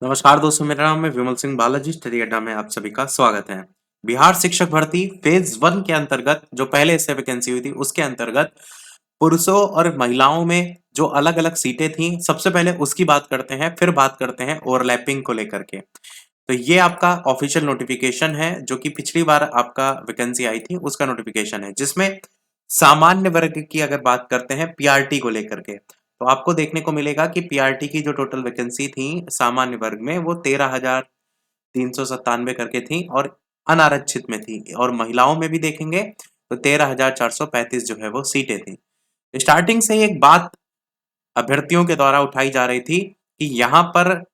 नमस्कार दोस्तों, मेरा नाम है विमल सिंह बालाजी। स्टडी अड्डा में आप सभी का स्वागत है। बिहार शिक्षक भर्ती फेज 1 के अंतर्गत जो पहले से वैकेंसी हुई थी उसके अंतर्गत पुरुषों और महिलाओं में जो अलग-अलग सीटें थी, सबसे पहले उसकी बात करते हैं, फिर बात करते हैं ओवरलैपिंग को लेकर के। तो ये आपका ऑफिशियल नोटिफिकेशन है जो कि पिछली बार आपका वैकेंसी आई थी उसका नोटिफिकेशन है, जिसमें सामान्य वर्ग की अगर बात करते हैं पीआरटी को लेकर के, तो आपको देखने को मिलेगा कि पीआरटी की जो टोटल वैकेंसी थी सामान्य वर्ग में वो 13,397 करके थी और अनारक्षित में थी, और महिलाओं में भी देखेंगे तो 13,435 जो है वो सीटें थी। स्टार्टिंग से ही एक बात अभ्यर्थियों के द्वारा उठाई जा रही थी कि यहाँ पर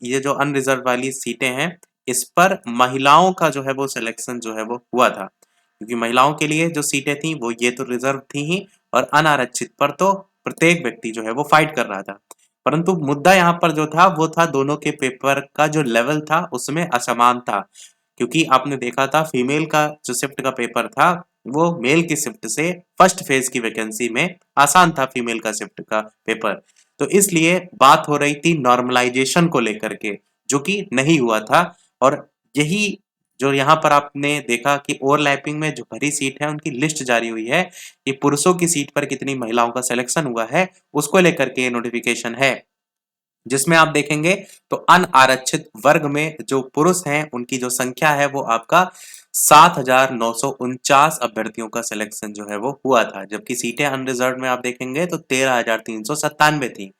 ये जो अनरिजर्व वाली सीटें हैं, इस पर महिलाओं का जो है वो सिलेक्शन जो है वो हुआ था, क्योंकि महिलाओं के लिए जो सीटें थी वो ये तो रिजर्व थी ही, और अनारक्षित पर तो प्रत्येक व्यक्ति जो है वो फाइट कर रहा था। परंतु मुद्दा यहाँ पर जो था वो था दोनों के पेपर का जो लेवल था उसमें असमान था, क्योंकि आपने देखा था फीमेल का जो शिफ्ट का पेपर था वो मेल की शिफ्ट से फर्स्ट फेज की वैकेंसी में आसान था फीमेल का शिफ्ट का पेपर। तो इसलिए बात हो रही थी नॉर्मलाइजेशन को लेकर के, जो कि नहीं हुआ था। और यही जो यहाँ पर आपने देखा कि ओवरलैपिंग में जो भरी सीट है उनकी लिस्ट जारी हुई है कि पुरुषों की सीट पर कितनी महिलाओं का सिलेक्शन हुआ है, उसको लेकर के नोटिफिकेशन है, जिसमें आप देखेंगे तो अनारक्षित वर्ग में जो पुरुष हैं उनकी जो संख्या है वो आपका 7,949 अभ्यर्थियों का सिलेक्शन जो है वो हुआ था, जबकि सीटें अनरिजर्व में आप देखेंगे तो 13,397 थी।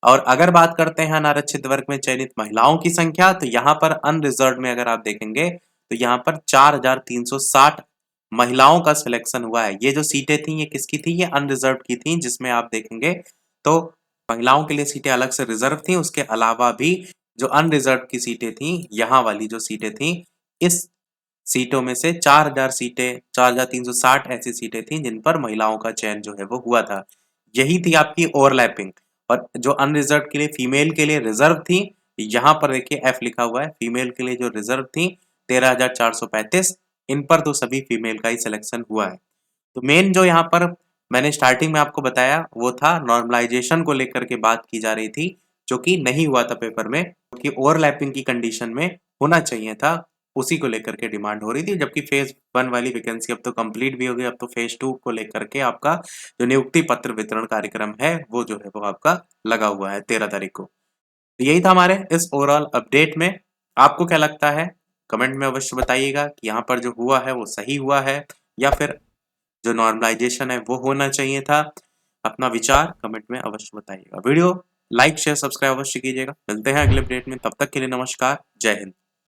और अगर बात करते हैं अनारक्षित वर्ग में चयनित महिलाओं की संख्या, तो यहाँ पर अनरिजर्व में अगर आप देखेंगे तो यहाँ पर 4,360 महिलाओं का सिलेक्शन हुआ है। ये जो सीटें थी ये किसकी थी? ये अनरिजर्व की थी, जिसमें आप देखेंगे तो महिलाओं के लिए सीटें अलग से रिजर्व थी, उसके अलावा भी जो अनरिजर्व की सीटें थी, यहाँ वाली जो सीटें थी, इस सीटों में से 4,000 सीटें 4,360 ऐसी सीटें थी जिन पर महिलाओं का चयन जो है वो हुआ था। यही थी आपकी ओवरलैपिंग। और जो अनरिजर्व के लिए फीमेल के लिए रिजर्व थी, यहाँ पर देखिए एफ लिखा हुआ है, फीमेल के लिए जो रिजर्व थी 13,435, इन पर तो सभी फीमेल का ही सिलेक्शन हुआ है। तो मेन जो यहाँ पर मैंने स्टार्टिंग में आपको बताया वो था नॉर्मलाइजेशन को लेकर के बात की जा रही थी, जो कि नहीं हुआ था पेपर में, क्योंकि ओवरलैपिंग की कंडीशन में होना चाहिए था, उसी को लेकर के डिमांड हो रही थी। जबकि फेज 1 वाली वैकेंसी अब तो कंप्लीट भी हो गई, अब तो फेज 2 को लेकर के आपका जो नियुक्ति पत्र वितरण कार्यक्रम है वो जो है वो आपका लगा हुआ है 13 तारीख को। तो यही था हमारे इस ओवरऑल अपडेट में। आपको क्या लगता है कमेंट में अवश्य बताइएगा कि यहाँ पर जो हुआ है वो सही हुआ है, या फिर जो नॉर्मलाइजेशन है वो होना चाहिए था। अपना विचार कमेंट में अवश्य बताइएगा। वीडियो लाइक शेयर सब्सक्राइब अवश्य कीजिएगा। मिलते हैं अगले अपडेट में, तब तक के लिए नमस्कार, जय हिंद।